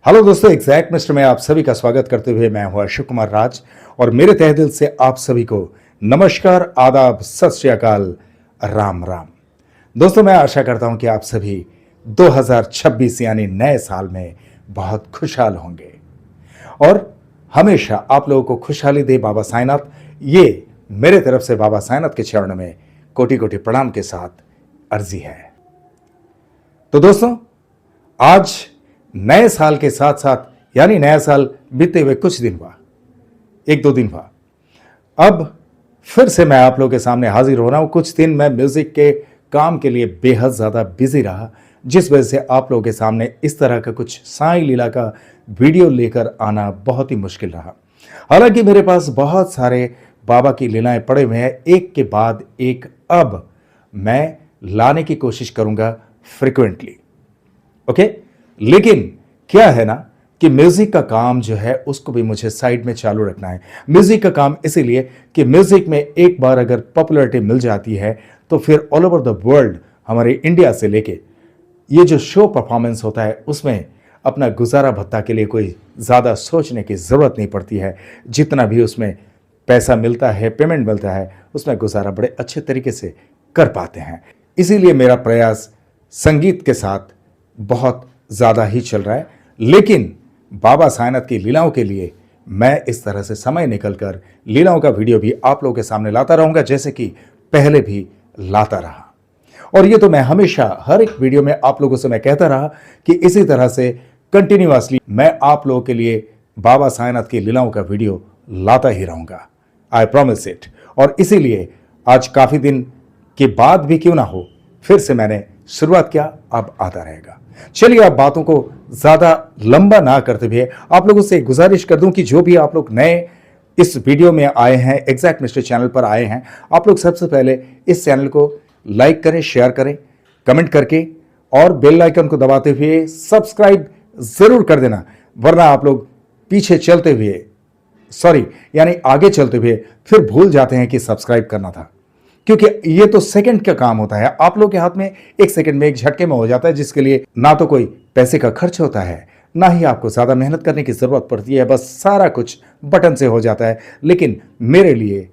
Hello दोस्तों, exact mister में आप सभी का स्वागत करते हुए मैं हूं अशोक कुमार राज और मेरे तहे दिल से आप सभी को नमस्कार, आदाब, सत श्री अकाल, राम राम। दोस्तों, मैं आशा करता हूं कि आप सभी 2026 यानी नए साल में बहुत खुशहाल होंगे और हमेशा आप लोगों को खुशहाली दे बाबा साईनाथ। ये मेरे तरफ से बाबा साईनाथ के चरणों में कोटि कोटि प्रणाम के साथ अर्जी है। तो दोस्तों, आज नए साल के साथ साथ यानी नया साल बीते हुए कुछ दिन हुआ, एक दो दिन हुआ, अब फिर से मैं आप लोगों के सामने हाजिर हो रहा हूं। कुछ दिन मैं म्यूजिक के काम के लिए बेहद ज्यादा बिजी रहा, जिस वजह से आप लोगों के सामने इस तरह का कुछ साईं लीला का वीडियो लेकर आना बहुत ही मुश्किल रहा। हालांकि मेरे पास बहुत सारे बाबा की लीलाएं पड़े हुए हैं, एक के बाद एक अब मैं लाने की कोशिश करूंगा फ्रिक्वेंटली। ओके, लेकिन क्या है ना कि म्यूजिक का काम जो है उसको भी मुझे साइड में चालू रखना है। म्यूजिक का काम इसीलिए कि म्यूजिक में एक बार अगर पॉपुलैरिटी मिल जाती है तो फिर ऑल ओवर द वर्ल्ड, हमारे इंडिया से लेके ये जो शो परफॉर्मेंस होता है उसमें अपना गुजारा भत्ता के लिए कोई ज़्यादा सोचने की ज़रूरत नहीं पड़ती है। जितना भी उसमें पैसा मिलता है, पेमेंट मिलता है, उसमें गुजारा बड़े अच्छे तरीके से कर पाते हैं। इसीलिए मेरा प्रयास संगीत के साथ बहुत ज़्यादा ही चल रहा है, लेकिन बाबा साईनाथ की लीलाओं के लिए मैं इस तरह से समय निकलकर लीलाओं का वीडियो भी आप लोगों के सामने लाता रहूंगा, जैसे कि पहले भी लाता रहा। और ये तो मैं हमेशा हर एक वीडियो में आप लोगों से मैं कहता रहा कि इसी तरह से कंटिन्यूअसली मैं आप लोगों के लिए बाबा साईनाथ की लीलाओं का वीडियो लाता ही रहूंगा। I promise it. और इसीलिए आज काफी दिन के बाद भी क्यों ना हो, फिर से मैंने शुरुआत किया, अब आता रहेगा। चलिए, अब बातों को ज्यादा लंबा ना करते हुए आप लोगों से गुजारिश कर दूं कि जो भी आप लोग नए इस वीडियो में आए हैं, एग्जैक्ट मिस्टर चैनल पर आए हैं, आप लोग सबसे पहले इस चैनल को लाइक करें, शेयर करें, कमेंट करके और बेल आइकन को दबाते हुए सब्सक्राइब जरूर कर देना, वरना आप लोग पीछे चलते हुए यानी आगे चलते हुए फिर भूल जाते हैं कि सब्सक्राइब करना था, क्योंकि ये तो सेकंड का काम होता है। आप लोग के हाथ में एक सेकंड में, एक झटके में हो जाता है, जिसके लिए ना तो कोई पैसे का खर्च होता है, ना ही आपको ज्यादा मेहनत करने की जरूरत पड़ती है। बस सारा कुछ बटन से हो जाता है। लेकिन मेरे लिए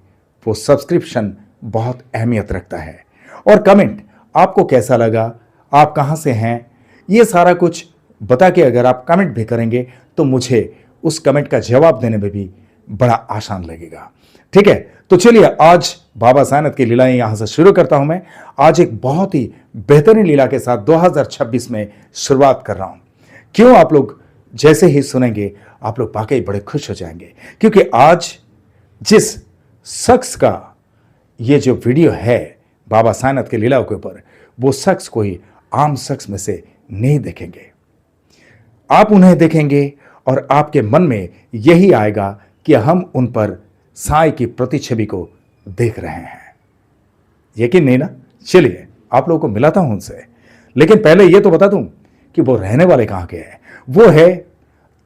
वो सब्सक्रिप्शन बहुत अहमियत रखता है। और कमेंट आपको कैसा लगा, आप कहां से हैं, ये सारा कुछ बता के अगर आप कमेंट भी करेंगे तो मुझे उस कमेंट का जवाब देने में भी बड़ा आसान लगेगा। ठीक है, तो चलिए आज बाबा साईनाथ की लीलाएं यहां से शुरू करता हूं। मैं आज एक बहुत ही बेहतरीन लीला के साथ 2026 में शुरुआत कर रहा हूं। क्यों, आप लोग जैसे ही सुनेंगे आप लोग वाकई बड़े खुश हो जाएंगे, क्योंकि आज जिस शख्स का ये जो वीडियो है बाबा साईनाथ की लीलाओं के ऊपर, वो शख्स कोई आम शख्स में से नहीं देखेंगे। आप उन्हें देखेंगे और आपके मन में यही आएगा कि हम उन पर साईं की प्रतिछवि को देख रहे हैं। यकीन नहीं ना? चलिए आप लोगों को मिलाता हूं उनसे, लेकिन पहले यह तो बता दूं कि वो रहने वाले कहां के हैं। वो है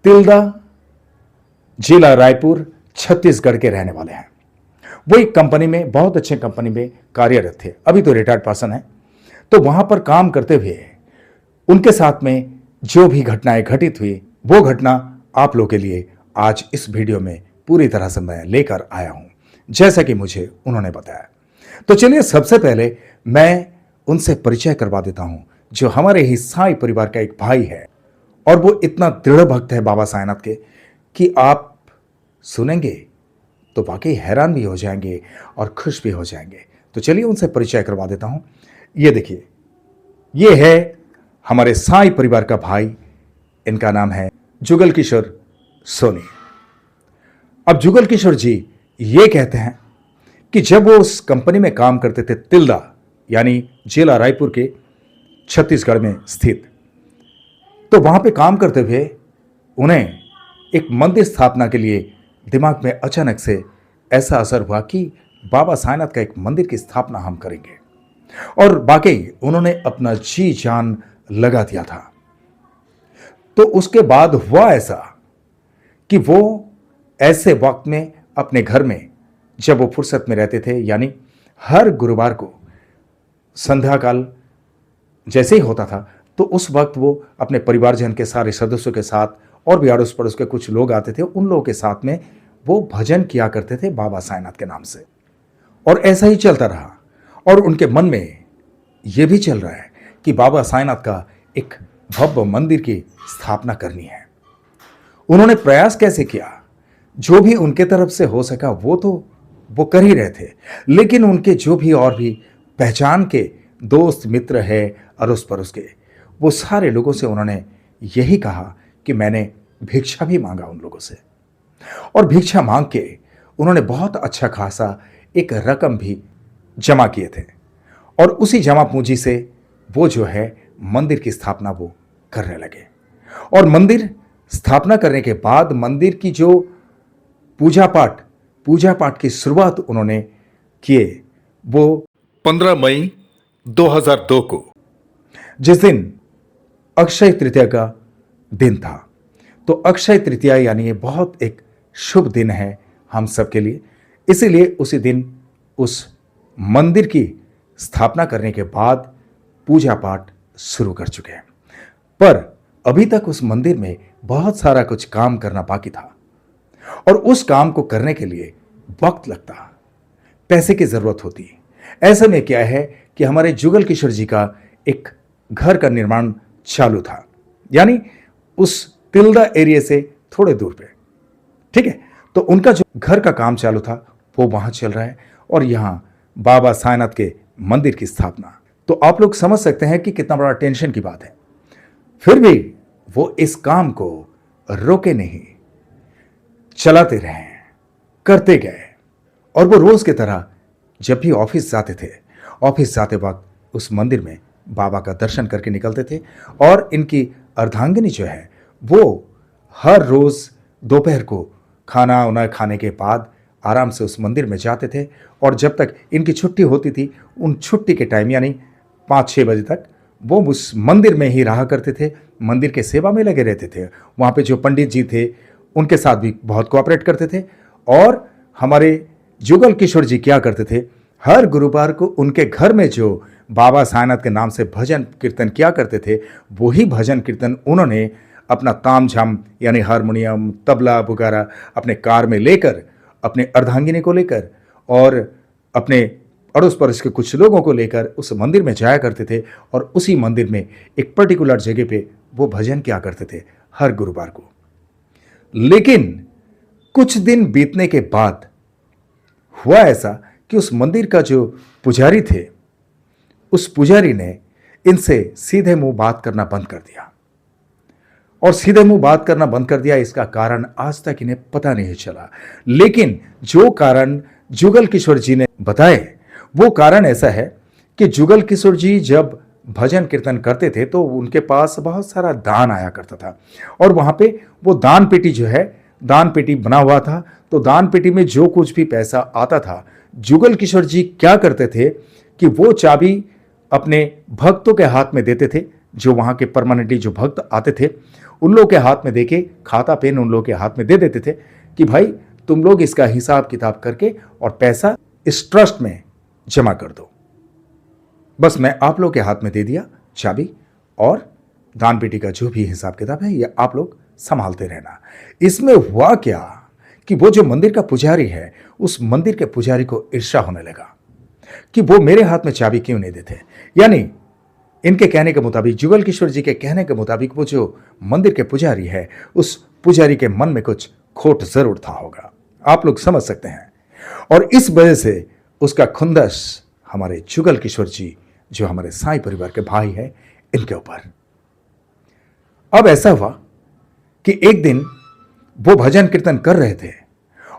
तिल्दा, जिला रायपुर, छत्तीसगढ़ के रहने वाले हैं। वो एक कंपनी में, बहुत अच्छे कंपनी में कार्यरत थे, अभी तो रिटायर्ड पर्सन है। तो वहां पर काम करते हुए उनके साथ में जो भी घटनाएं घटित हुई, वो घटना आप लोगों के लिए आज इस वीडियो में पूरी तरह से मैं लेकर आया हूं, जैसा कि मुझे उन्होंने बताया। तो चलिए सबसे पहले मैं उनसे परिचय करवा देता हूं, जो हमारे ही साईं परिवार का एक भाई है और वो इतना दृढ़ भक्त है बाबा साईनाथ के कि आप सुनेंगे तो वाकई हैरान भी हो जाएंगे और खुश भी हो जाएंगे। तो चलिए उनसे परिचय करवा देता हूं। ये देखिए, ये है हमारे साईं परिवार का भाई, इनका नाम है जुगल किशोर सोनी। अब जुगल किशोर जी ये कहते हैं कि जब वो उस कंपनी में काम करते थे, तिल्दा यानी जिला रायपुर के छत्तीसगढ़ में स्थित, तो वहां पे काम करते हुए उन्हें एक मंदिर स्थापना के लिए दिमाग में अचानक से ऐसा असर हुआ कि बाबा साईनाथ का एक मंदिर की स्थापना हम करेंगे। और वाकई उन्होंने अपना जी जान लगा दिया था। तो उसके बाद हुआ ऐसा कि वो ऐसे वक्त में अपने घर में, जब वो फुर्सत में रहते थे, यानी हर गुरुवार को संध्या काल जैसे ही होता था, तो उस वक्त वो अपने परिवारजन के सारे सदस्यों के साथ और भी अड़ोस पड़ोस के कुछ लोग आते थे, उन लोगों के साथ में वो भजन किया करते थे बाबा साईंनाथ के नाम से। और ऐसा ही चलता रहा और उनके मन में यह भी चल रहा है कि बाबा साईंनाथ का एक भव्य मंदिर की स्थापना करनी है। उन्होंने प्रयास कैसे किया, जो भी उनके तरफ से हो सका वो कर ही रहे थे, लेकिन उनके जो भी और भी पहचान के दोस्त मित्र है अड़ोस पड़ोस के, वो सारे लोगों से उन्होंने यही कहा कि मैंने भिक्षा भी मांगा उन लोगों से, और भिक्षा मांग के उन्होंने बहुत अच्छा खासा एक रकम भी जमा किए थे, और उसी जमा पूंजी से वो जो है मंदिर की स्थापना वो करने लगे। और मंदिर स्थापना करने के बाद मंदिर की जो पूजा पाठ की शुरुआत उन्होंने किए वो 15 मई 2002 को, जिस दिन अक्षय तृतीया का दिन था। तो अक्षय तृतीया यानी ये बहुत एक शुभ दिन है हम सबके लिए, इसीलिए उसी दिन उस मंदिर की स्थापना करने के बाद पूजा पाठ शुरू कर चुके हैं। पर अभी तक उस मंदिर में बहुत सारा कुछ काम करना बाकी था, और उस काम को करने के लिए वक्त लगता, पैसे की जरूरत होती। ऐसे में क्या है कि हमारे जुगल किशोर जी का एक घर का निर्माण चालू था, यानी उस तिल्दा एरिया से थोड़े दूर पे, ठीक है। तो उनका जो घर का काम चालू था वो वहां चल रहा है, और यहां बाबा साईंनाथ के मंदिर की स्थापना। तो आप लोग समझ सकते हैं कि कितना बड़ा टेंशन की बात है। फिर भी वो इस काम को रोके नहीं, चलाते रहे, करते गए। और वो रोज की तरह जब भी ऑफिस जाते थे, ऑफिस जाते वक्त उस मंदिर में बाबा का दर्शन करके निकलते थे, और इनकी अर्धांगिनी जो है वो हर रोज दोपहर को खाना उना खाने के बाद आराम से उस मंदिर में जाते थे, और जब तक इनकी छुट्टी होती थी उन छुट्टी के टाइम यानी 5-6 बजे तक वो उस मंदिर में ही रहा करते थे, मंदिर के सेवा में लगे रहते थे। वहाँ पे जो पंडित जी थे उनके साथ भी बहुत कोऑपरेट करते थे, और हमारे जुगल किशोर जी क्या करते थे, हर गुरुवार को उनके घर में जो बाबा साईंनाथ के नाम से भजन कीर्तन किया करते थे, वही भजन कीर्तन उन्होंने अपना ताम झाम यानी हारमोनियम तबला वगैरह अपने कार में लेकर, अपने अर्धांगिनी को लेकर और अपने अड़ोस पड़ोस के कुछ लोगों को लेकर उस मंदिर में जाया करते थे, और उसी मंदिर में एक पर्टिकुलर जगह पे वो भजन किया करते थे हर गुरुवार को। लेकिन कुछ दिन बीतने के बाद हुआ ऐसा कि उस मंदिर का जो पुजारी थे, उस पुजारी ने इनसे सीधे मुंह बात करना बंद कर दिया, और सीधे मुंह बात करना बंद कर दिया। इसका कारण आज तक इन्हें पता नहीं चला, लेकिन जो कारण जुगल किशोर जी ने बताए वो कारण ऐसा है कि जुगल किशोर जी जब भजन कीर्तन करते थे तो उनके पास बहुत सारा दान आया करता था, और वहां पे वो दान पेटी जो है, दान पेटी बना हुआ था। तो दान पेटी में जो कुछ भी पैसा आता था, जुगल किशोर जी क्या करते थे कि वो चाबी अपने भक्तों के हाथ में देते थे, जो वहां के परमानेंटली जो भक्त आते थे उन लोगों के हाथ में देके खाता पेन उन लोगों के हाथ में दे देते थे कि भाई तुम लोग इसका हिसाब किताब करके और पैसा इस ट्रस्ट में जमा कर दो। बस मैं आप लोग के हाथ में दे दिया चाबी, और दान पेटी का जो भी हिसाब किताब है ये आप लोग संभालते रहना। इसमें हुआ क्या कि वो जो मंदिर का पुजारी है, उस मंदिर के पुजारी को ईर्ष्या होने लगा कि वो मेरे हाथ में चाबी क्यों नहीं देते। यानी इनके कहने के मुताबिक, जुगल किशोर जी के कहने के मुताबिक, वो जो मंदिर के पुजारी है उस पुजारी के मन में कुछ खोट जरूर था होगा, आप लोग समझ सकते हैं। और इस वजह से उसका खुंदस हमारे जुगल किशोर जी जो हमारे साईं परिवार के भाई हैं इनके ऊपर। अब ऐसा हुआ कि एक दिन वो भजन कीर्तन कर रहे थे,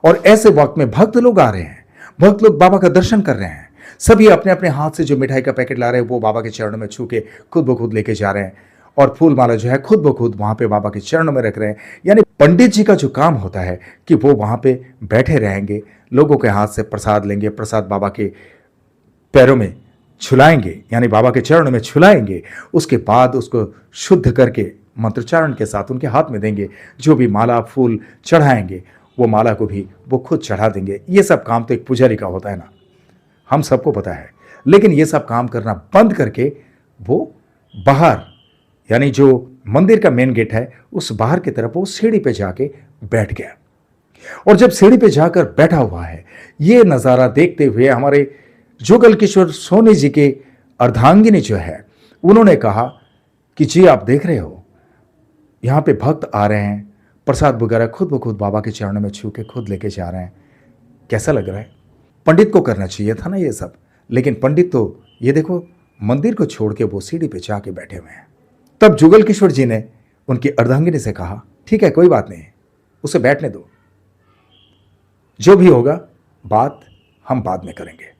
और ऐसे वक्त में भक्त लोग आ रहे हैं, भक्त लोग बाबा का दर्शन कर रहे हैं। सभी अपने अपने हाथ से जो मिठाई का पैकेट ला रहे हैं वो बाबा के चरणों में छू के खुद ब खुद लेके जा रहे हैं, और फूल माला जो है खुद ब खुद वहां पे बाबा के चरणों में रख रहे हैं। यानी पंडित जी का जो काम होता है कि वो वहां पे बैठे रहेंगे, लोगों के हाथ से प्रसाद लेंगे, प्रसाद बाबा के पैरों में छुलाएंगे, यानी बाबा के चरणों में छुलाएंगे, उसके बाद उसको शुद्ध करके मंत्रोच्चारण के साथ उनके हाथ में देंगे। जो भी माला फूल चढ़ाएंगे वो माला को भी वो खुद चढ़ा देंगे। ये सब काम तो एक पुजारी का होता है ना, हम सबको पता है। लेकिन ये सब काम करना बंद करके वो बाहर, यानी जो मंदिर का मेन गेट है उस बाहर की तरफ वो सीढ़ी पे जाके बैठ गया। और जब सीढ़ी पे जाकर बैठा हुआ है, ये नजारा देखते हुए हमारे जुगल किशोर सोनी जी के अर्धांगिनी जो है, उन्होंने कहा कि जी आप देख रहे हो यहां पे भक्त आ रहे हैं, प्रसाद वगैरह खुद ब खुद बाबा के चरणों में छू के खुद लेके जा रहे हैं, कैसा लग रहा है? पंडित को करना चाहिए था ना ये सब, लेकिन पंडित तो ये देखो मंदिर को छोड़ के वो सीढ़ी पे जाके बैठे हुए हैं। तब जुगल किशोर जी ने उनकी अर्धांगिनी से कहा, ठीक है कोई बात नहीं, उसे बैठने दो, जो भी होगा बात हम बाद में करेंगे।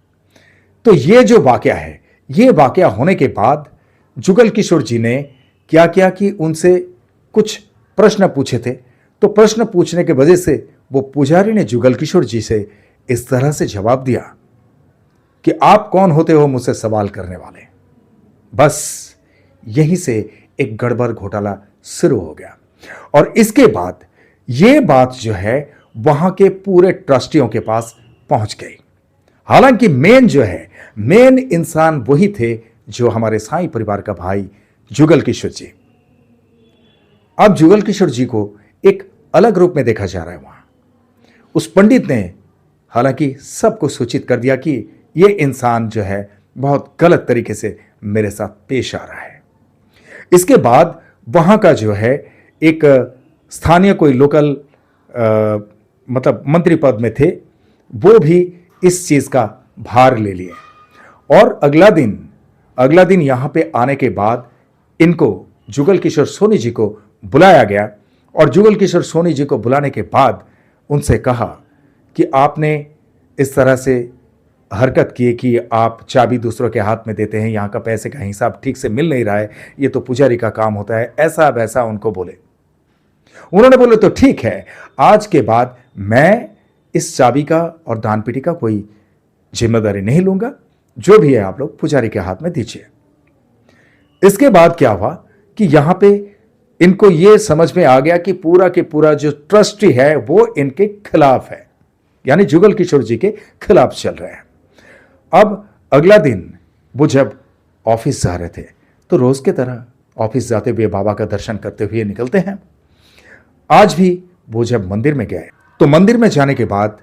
तो ये जो वाकया है, ये वाकया होने के बाद जुगल किशोर जी ने क्या किया कि उनसे कुछ प्रश्न पूछे थे। तो प्रश्न पूछने के वजह से वो पुजारी ने जुगल किशोर जी से इस तरह से जवाब दिया कि आप कौन होते हो मुझसे सवाल करने वाले। बस यहीं से एक गड़बड़ घोटाला शुरू हो गया और इसके बाद ये बात जो है वहां के पूरे ट्रस्टियों के पास पहुंच गई। हालांकि मेन इंसान वही थे जो हमारे साईं परिवार का भाई जुगल किशोर जी। अब जुगल किशोर जी को एक अलग रूप में देखा जा रहा है वहां। उस पंडित ने हालांकि सबको सूचित कर दिया कि यह इंसान जो है बहुत गलत तरीके से मेरे साथ पेश आ रहा है। इसके बाद वहां का जो है एक स्थानीय कोई लोकल मतलब मंत्री पद में थे, वो भी इस चीज का भार ले लिए। और अगला दिन यहां पे आने के बाद इनको जुगल किशोर सोनी जी को बुलाया गया और जुगल किशोर सोनी जी को बुलाने के बाद उनसे कहा कि आपने इस तरह से हरकत की कि आप चाबी दूसरों के हाथ में देते हैं, यहां का पैसे का हिसाब ठीक से मिल नहीं रहा है, ये तो पुजारी का काम होता है, ऐसा वैसा उनको बोले। उन्होंने बोले तो ठीक है, आज के बाद मैं इस चाबी का और दान पेटी का कोई जिम्मेदारी नहीं लूंगा, जो भी है आप लोग पुजारी के हाथ में दीजिए। इसके बाद क्या हुआ कि यहां पे इनको यह समझ में आ गया कि पूरा के पूरा जो ट्रस्टी है वो इनके खिलाफ है, यानी जुगल किशोर जी के खिलाफ चल रहे हैं। अब अगला दिन वो जब ऑफिस जा रहे थे तो रोज के तरह ऑफिस जाते हुए बाबा का दर्शन करते हुए निकलते हैं। आज भी वो जब मंदिर में गए तो मंदिर में जाने के बाद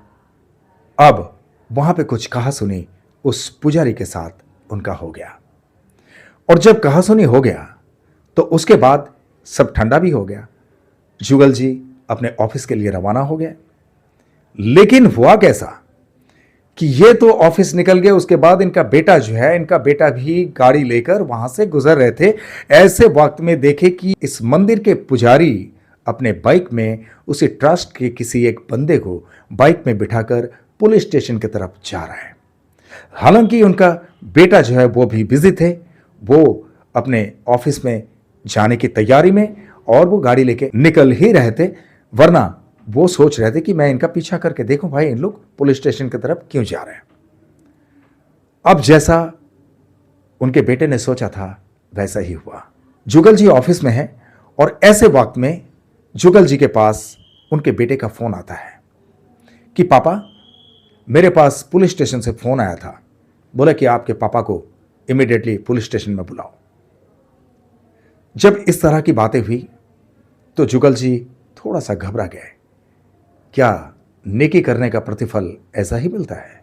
अब वहां पे कुछ कहा सुनी उस पुजारी के साथ उनका हो गया। और जब कहा सुनी हो गया तो उसके बाद सब ठंडा भी हो गया। जुगल जी अपने ऑफिस के लिए रवाना हो गए। लेकिन हुआ कैसा कि ये तो ऑफिस निकल गए, उसके बाद इनका बेटा जो है, इनका बेटा भी गाड़ी लेकर वहां से गुजर रहे थे। ऐसे वक्त में देखे कि इस मंदिर के पुजारी अपने बाइक में उसी ट्रस्ट के किसी एक बंदे को बाइक में बिठाकर पुलिस स्टेशन की तरफ जा रहा है। हालांकि उनका बेटा जो है वो भी बिजी थे, वो अपने ऑफिस में जाने की तैयारी में और वो गाड़ी लेके निकल ही रहे थे, वरना वो सोच रहे थे कि मैं इनका पीछा करके देखूं भाई इन लोग पुलिस स्टेशन की तरफ क्यों जा रहे हैं। अब जैसा उनके बेटे ने सोचा था वैसा ही हुआ। जुगल जी ऑफिस में हैं और ऐसे वक्त में जुगल जी के पास उनके बेटे का फोन आता है कि पापा मेरे पास पुलिस स्टेशन से फोन आया था, बोला कि आपके पापा को इमीडिएटली पुलिस स्टेशन में बुलाओ। जब इस तरह की बातें हुई तो जुगल जी थोड़ा सा घबरा गए। क्या नेकी करने का प्रतिफल ऐसा ही मिलता है?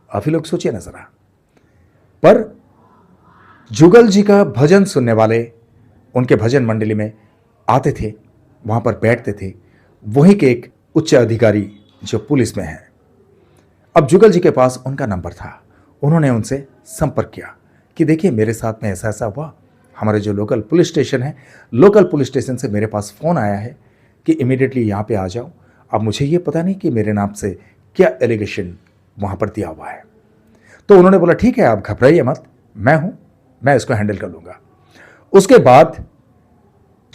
आप ही लोग सोचिए ना जरा। पर जुगल जी का भजन सुनने वाले उनके भजन मंडली में आते थे, वहां पर बैठते थे, वहीं के एक उच्च अधिकारी जो पुलिस में है। अब जुगल जी के पास उनका नंबर था। उन्होंने उनसे संपर्क किया कि देखिए मेरे साथ में ऐसा ऐसा हुआ, हमारे जो लोकल पुलिस स्टेशन है, लोकल पुलिस स्टेशन से मेरे पास फ़ोन आया है कि इमीडिएटली यहाँ पे आ जाओ। अब मुझे ये पता नहीं कि मेरे नाम से क्या एलिगेशन वहाँ पर दिया हुआ है। तो उन्होंने बोला ठीक है आप घबराइए मत, मैं हूँ, मैं इसको हैंडल कर लूँगा। उसके बाद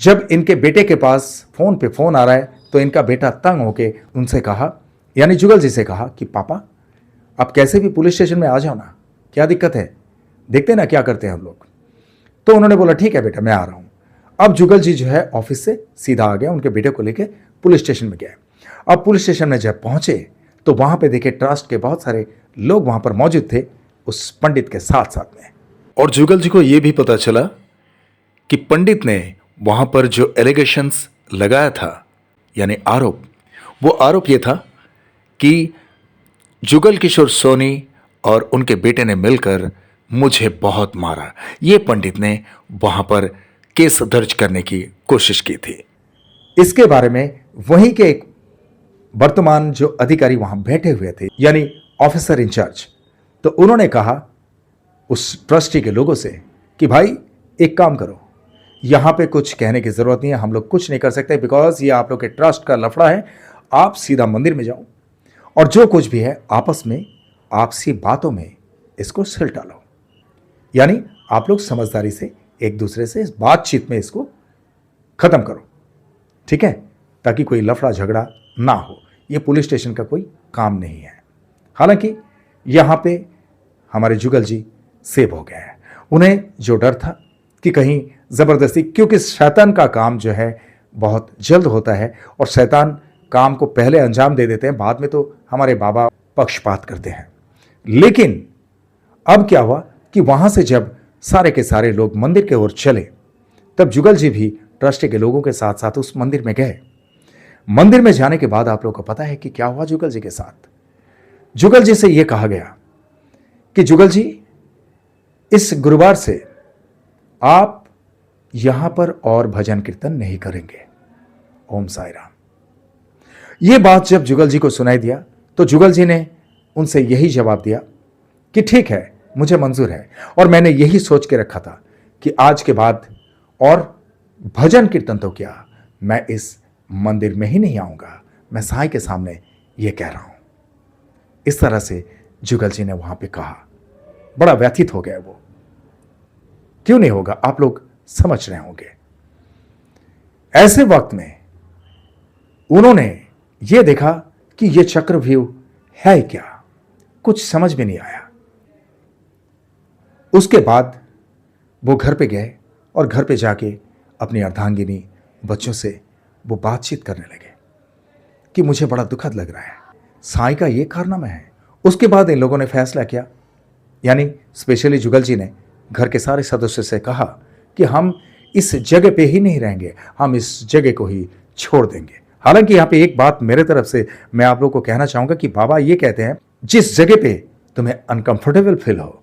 जब इनके बेटे के पास फ़ोन पे फ़ोन आ रहा है तो इनका बेटा तंग होके उनसे कहा, यानी जुगल जी से कहा कि पापा आप कैसे भी पुलिस स्टेशन में आ जाओ ना, क्या दिक्कत है, देखते ना क्या करते हैं हम लोग। तो उन्होंने बोला ठीक है बेटा मैं आ रहा हूं। अब जुगल जी जो है ऑफिस से सीधा आ गया, उनके बेटे को लेके पुलिस स्टेशन में गए। अब पुलिस स्टेशन में जब पहुंचे तो वहां पे देखे ट्रस्ट के बहुत सारे लोग वहां पर मौजूद थे उस पंडित के साथ साथ में। और जुगल जी को यह भी पता चला कि पंडित ने वहां पर जो एलिगेशंस लगाया था, यानी आरोप, वो आरोप ये था कि जुगल किशोर सोनी और उनके बेटे ने मिलकर मुझे बहुत मारा। ये पंडित ने वहां पर केस दर्ज करने की कोशिश की थी। इसके बारे में वहीं के एक वर्तमान जो अधिकारी वहां बैठे हुए थे, यानी ऑफिसर इंचार्ज, तो उन्होंने कहा उस ट्रस्टी के लोगों से कि भाई एक काम करो, यहां पे कुछ कहने की जरूरत नहीं है, हम लोग कुछ नहीं कर सकते बिकॉज ये आप लोग के ट्रस्ट का लफड़ा है। आप सीधा मंदिर में जाओ और जो कुछ भी है आपस में आपसी बातों में इसको सिल डालो, यानी आप लोग समझदारी से एक दूसरे से इस बातचीत में इसको खत्म करो, ठीक है, ताकि कोई लफड़ा झगड़ा ना हो। ये पुलिस स्टेशन का कोई काम नहीं है। हालांकि यहां पे हमारे जुगल जी सेव हो गए हैं। उन्हें जो डर था कि कहीं जबरदस्ती, क्योंकि शैतान का काम जो है बहुत जल्द होता है और शैतान काम को पहले अंजाम दे देते हैं, बाद में तो हमारे बाबा पक्षपात करते हैं। लेकिन अब क्या हुआ कि वहां से जब सारे के सारे लोग मंदिर की ओर चले, तब जुगल जी भी ट्रस्ट के लोगों के साथ साथ उस मंदिर में गए। मंदिर में जाने के बाद आप लोगों को पता है कि क्या हुआ जुगल जी के साथ। जुगल जी से यह कहा गया कि जुगल जी, इस गुरुवार से आप यहां पर और भजन कीर्तन नहीं करेंगे। ओम साई राम। यह बात जब जुगल जी को सुनाई दिया तो जुगल जी ने उनसे यही जवाब दिया कि ठीक है, मुझे मंजूर है, और मैंने यही सोच के रखा था कि आज के बाद और भजन कीर्तन तो क्या, मैं इस मंदिर में ही नहीं आऊंगा। मैं साईं के सामने यह कह रहा हूं। इस तरह से जुगल जी ने वहां पे कहा। बड़ा व्यथित हो गया वो। क्यों नहीं होगा, आप लोग समझ रहे होंगे। ऐसे वक्त में उन्होंने यह देखा कि यह चक्रव्यूह है क्या, कुछ समझ में नहीं आया। उसके बाद वो घर पे गए और घर पे जाके अपनी अर्धांगिनी बच्चों से वो बातचीत करने लगे कि मुझे बड़ा दुखद लग रहा है, साईं का ये कारनामा है। उसके बाद इन लोगों ने फैसला किया, यानी स्पेशली जुगल जी ने घर के सारे सदस्यों से कहा कि हम इस जगह पे ही नहीं रहेंगे, हम इस जगह को ही छोड़ देंगे। हालांकि यहां पे एक बात मेरे तरफ से मैं आप लोगों को कहना चाहूंगा कि बाबा ये कहते हैं, जिस जगह पे तुम्हें अनकंफर्टेबल फील हो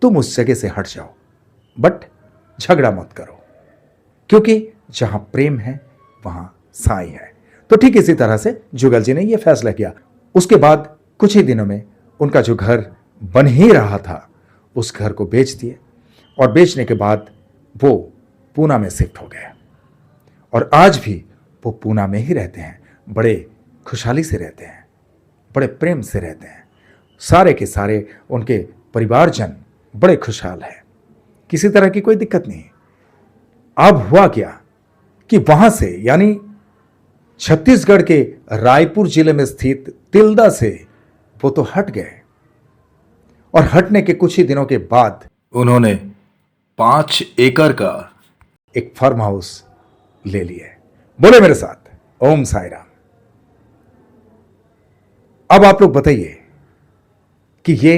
तुम उस जगह से हट जाओ, बट झगड़ा मत करो, क्योंकि जहां प्रेम है वहां साईं है। तो ठीक इसी तरह से जुगल जी ने यह फैसला किया। उसके बाद कुछ ही दिनों में उनका जो घर बन ही रहा था उस घर को बेच दिए, और बेचने के बाद वो पूना में शिफ्ट हो गए, और आज भी वो पूना में ही रहते हैं। बड़े खुशहाली से रहते हैं, बड़े प्रेम से रहते हैं। सारे के सारे उनके परिवारजन बड़े खुशहाल हैं, किसी तरह की कोई दिक्कत नहीं। अब हुआ क्या कि वहां से, यानी छत्तीसगढ़ के रायपुर जिले में स्थित तिल्दा से वो तो हट गए, और हटने के कुछ ही दिनों के बाद उन्होंने 5 एकड़ का एक फार्म हाउस ले लिया। बोले मेरे साथ, ओम साई राम। अब आप लोग बताइए कि ये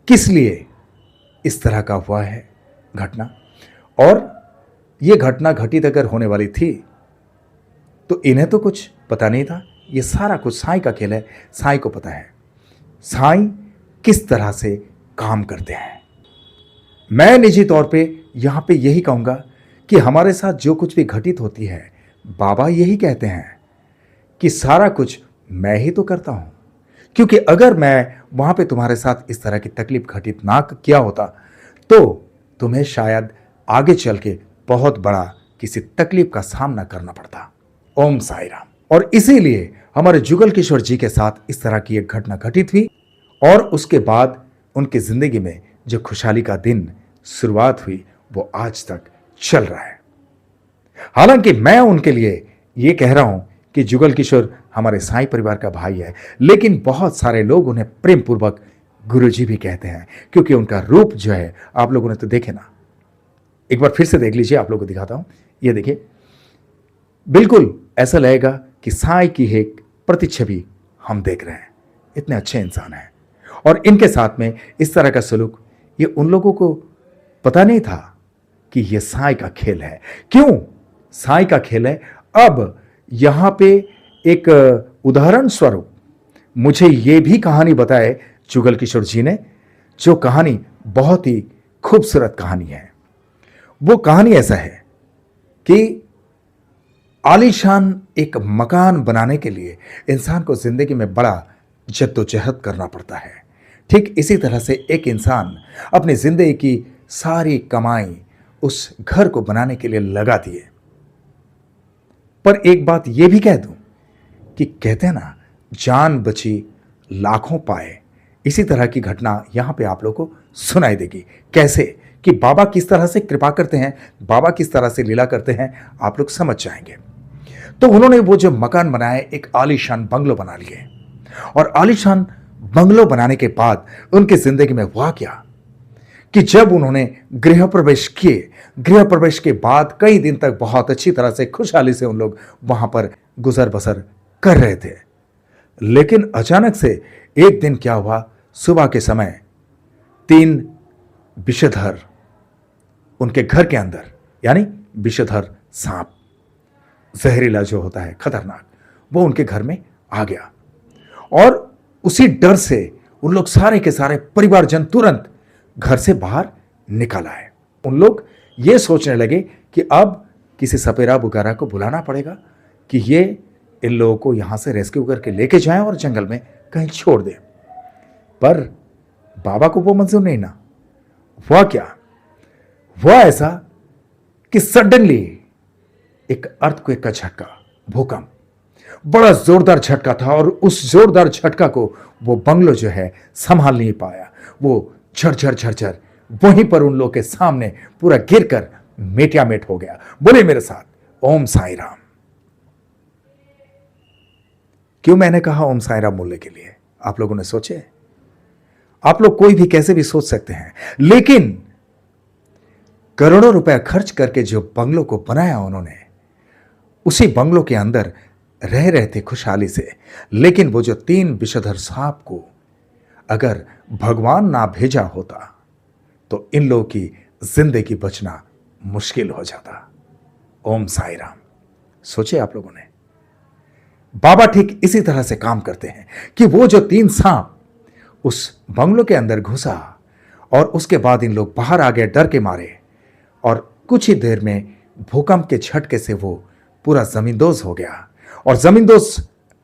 किस लिए इस तरह का हुआ है घटना, और यह घटना घटित अगर होने वाली थी तो इन्हें तो कुछ पता नहीं था। ये सारा कुछ साईं का खेल है, साईं को पता है साईं किस तरह से काम करते हैं। मैं निजी तौर पे यहां पे यही कहूंगा कि हमारे साथ जो कुछ भी घटित होती है, बाबा यही कहते हैं कि सारा कुछ मैं ही तो करता हूं, क्योंकि अगर मैं वहां पे तुम्हारे साथ इस तरह की तकलीफ घटित ना किया होता तो तुम्हें शायद आगे चल के बहुत बड़ा किसी तकलीफ का सामना करना पड़ता। ओम साई राम। और इसीलिए हमारे जुगल किशोर जी के साथ इस तरह की एक घटना घटित हुई, और उसके बाद उनकी जिंदगी में जो खुशहाली का दिन शुरुआत हुई वो आज तक चल रहा है। हालांकि मैं उनके लिए ये कह रहा हूं कि जुगल किशोर हमारे साईं परिवार का भाई है, लेकिन बहुत सारे लोग उन्हें प्रेम पूर्वक गुरुजी भी कहते हैं, क्योंकि उनका रूप जो है आप लोगों ने तो देखे ना। एक बार फिर से देख लीजिए, आप लोगों को दिखाता हूं। ये देखिए, बिल्कुल ऐसा लगेगा कि साईं की एक प्रतिच्छवि हम देख रहे हैं। इतने अच्छे इंसान हैं, और इनके साथ में इस तरह का सलूक ये उन लोगों को पता नहीं था कि यह साई का खेल है। क्यों साई का खेल है? अब यहां पे एक उदाहरण स्वरूप मुझे यह भी कहानी बताए जुगल किशोर जी ने, जो कहानी बहुत ही खूबसूरत कहानी है। वो कहानी ऐसा है कि आलीशान एक मकान बनाने के लिए इंसान को जिंदगी में बड़ा जद्दोजहद करना पड़ता है। ठीक इसी तरह से एक इंसान अपनी जिंदगी की सारी कमाई उस घर को बनाने के लिए लगा दिए। पर एक बात यह भी कह दूं कि कहते हैं ना, जान बची लाखों पाए। इसी तरह की घटना यहां पे आप लोगों को सुनाई देगी। कैसे कि बाबा किस तरह से कृपा करते हैं, बाबा किस तरह से लीला करते हैं, आप लोग समझ जाएंगे। तो उन्होंने वो जो मकान बनाया, एक आलीशान बंगलो बना लिए। और आलीशान बंगलो बनाने के बाद उनकी जिंदगी में हुआ क्या कि जब उन्होंने गृह प्रवेश किए, गृह प्रवेश के बाद कई दिन तक बहुत अच्छी तरह से खुशहाली से उन लोग वहां पर गुजर बसर कर रहे थे। लेकिन अचानक से एक दिन क्या हुआ, सुबह के समय 3 विषधर उनके घर के अंदर, यानी विषधर सांप, जहरीला जो होता है खतरनाक, वो उनके घर में आ गया। और उसी डर से उन लोग सारे के सारे परिवारजन तुरंत घर से बाहर निकल आए। उन लोग ये सोचने लगे कि अब किसी सपेरा वगैरह को बुलाना पड़ेगा कि ये इन लोगों को यहां से रेस्क्यू करके लेके जाएं और जंगल में कहीं छोड़ दें। पर बाबा को वो मंजूर नहीं ना। हुआ क्या? हुआ ऐसा कि सडनली एक अर्थक्वेक का झटका, भूकंप, बड़ा जोरदार झटका था। और उस जोरदार झटका को वो बंगलो जो है संभाल नहीं पाया। वो झरझर झरझर वहीं पर उन लोगों के सामने पूरा गिरकर मेटियामेट हो गया। बोले मेरे साथ, ओम साई राम। क्यों मैंने कहा ओम साई राम बोलने के लिए? आप लोगों ने सोचे? आप लोग कोई भी कैसे भी सोच सकते हैं, लेकिन करोड़ों रुपए खर्च करके जो बंगलों को बनाया उन्होंने, उसी बंगलों के अंदर रह रहे थे खुशहाली से। लेकिन वो जो 3 विषधर सांप को अगर भगवान ना भेजा होता तो इन लोगों की जिंदगी बचना मुश्किल हो जाता। ओम साई राम। सोचे आप लोगों ने? बाबा ठीक इसी तरह से काम करते हैं कि वो जो 3 सांप उस बंगलों के अंदर घुसा और उसके बाद इन लोग बाहर आ गए डर के मारे, और कुछ ही देर में भूकंप के झटके से वो पूरा जमींदोज हो गया। और जमींदोज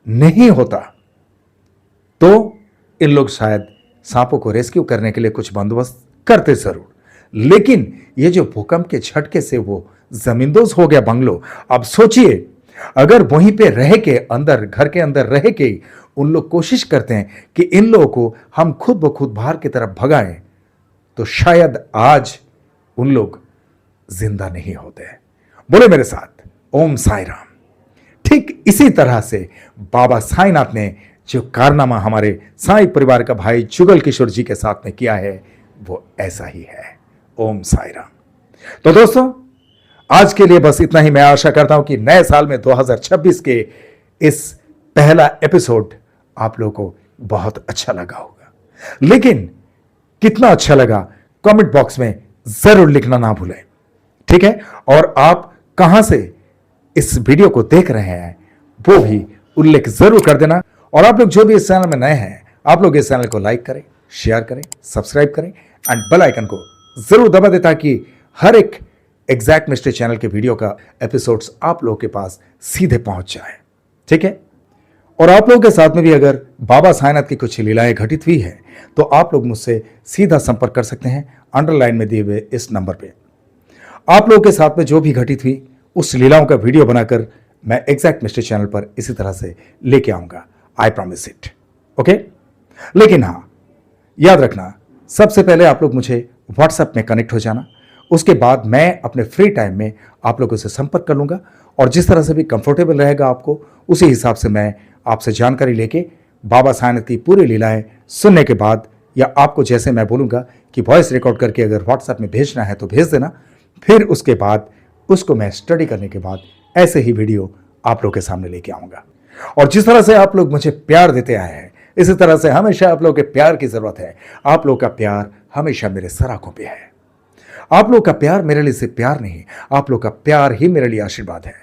नहीं होता तो इन लोग शायद सांपों को रेस्क्यू करने के लिए कुछ बंदोबस्त करते जरूर, लेकिन ये जो भूकंप के झटके से वो जमींदोज हो गया बंगलो। अब सोचिए, अगर वहीं पे रह के अंदर, घर के अंदर रह के उन लोग कोशिश करते हैं कि इन लोगों को हम खुद ब खुद बाहर की तरफ भगाएं, तो शायद आज उन लोग जिंदा नहीं होते। बोले मेरे साथ, ओम साई राम। ठीक इसी तरह से बाबा साईनाथ ने जो कारनामा हमारे साई परिवार का भाई जुगल किशोर जी के साथ में किया है, वो ऐसा ही है। ओम साई राम। तो दोस्तों, आज के लिए बस इतना ही। मैं आशा करता हूं कि नए साल में 2026 के इस पहला एपिसोड आप लोगों को बहुत अच्छा लगा होगा। लेकिन कितना अच्छा लगा कमेंट बॉक्स में जरूर लिखना ना भूलें, ठीक है? और आप कहां से इस वीडियो को देख रहे हैं वो भी उल्लेख जरूर कर देना। और आप लोग जो भी इस चैनल में नए हैं, आप लोग इस चैनल को लाइक करें, शेयर करें, सब्सक्राइब करें एंड बेल आइकन को जरूर दबा दें, ताकि हर एक एग्जैक्ट मिस्ट्री चैनल के वीडियो का एपिसोड्स आप लोगों के पास सीधे पहुंच जाए, ठीक है? और आप लोगों के साथ में भी अगर बाबा साईनाथ की कुछ लीलाएं घटित हुई है तो आप लोग मुझसे सीधा संपर्क कर सकते हैं अंडरलाइन में दिए हुए इस नंबर पे। आप लोगों के साथ में जो भी घटित हुई उस लीलाओं का वीडियो बनाकर मैं एग्जैक्ट मिस्ट्री चैनल पर इसी तरह से लेके आऊंगा। I promise it, okay? लेकिन हाँ, याद रखना, सबसे पहले आप लोग मुझे व्हाट्सएप में कनेक्ट हो जाना। उसके बाद मैं अपने फ्री टाइम में आप लोगों से संपर्क कर लूंगा, और जिस तरह से भी कंफर्टेबल रहेगा आपको, उसी हिसाब से मैं आपसे जानकारी लेके बाबा साईनाथ की पूरी लीलाएं सुनने के बाद, या आपको जैसे मैं बोलूंगा कि वॉइस रिकॉर्ड करके अगर व्हाट्सएप में भेजना है तो भेज देना। फिर उसके बाद उसको मैं स्टडी करने के बाद ऐसे ही वीडियो आप लोग के सामने लेके आऊंगा। और जिस तरह से आप लोग मुझे प्यार देते आए हैं, इसी तरह से हमेशा आप लोगों के प्यार की जरूरत है। आप लोग का प्यार हमेशा मेरे सराखों पे है। आप लोग का प्यार मेरे लिए सिर्फ प्यार नहीं, आप लोग का प्यार ही मेरे लिए आशीर्वाद है।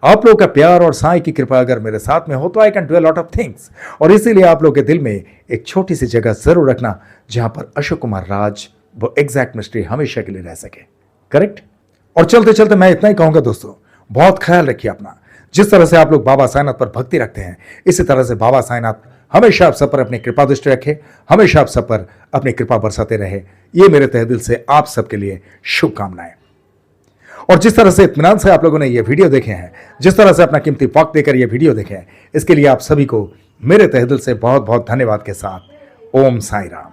आप लोग का प्यार और साईं की कृपा अगर मेरे साथ में हो तो I can do a lot of things. और इसीलिए आप लोग के दिल में एक छोटी सी जगह जरूर रखना जहां पर अशोक कुमार राज वो एग्जैक्ट मिस्ट्री हमेशा के लिए रह सके। करेक्ट। और चलते चलते मैं इतना ही कहूंगा दोस्तों, बहुत ख्याल रखिए अपना। जिस तरह से आप लोग बाबा साईनाथ पर भक्ति रखते हैं, इसी तरह से बाबा साईनाथ हमेशा आप सब पर अपनी कृपा दृष्टि रखे, हमेशा आप सब पर अपनी कृपा बरसाते रहे। ये मेरे तहे दिल से आप सबके लिए शुभकामनाएं। और जिस तरह से इत्मीनान से आप लोगों ने ये वीडियो देखे हैं, जिस तरह से अपना कीमती वक्त देकर ये वीडियो देखे हैं, इसके लिए आप सभी को मेरे तहे दिल से बहुत बहुत धन्यवाद के साथ ओम साईं राम।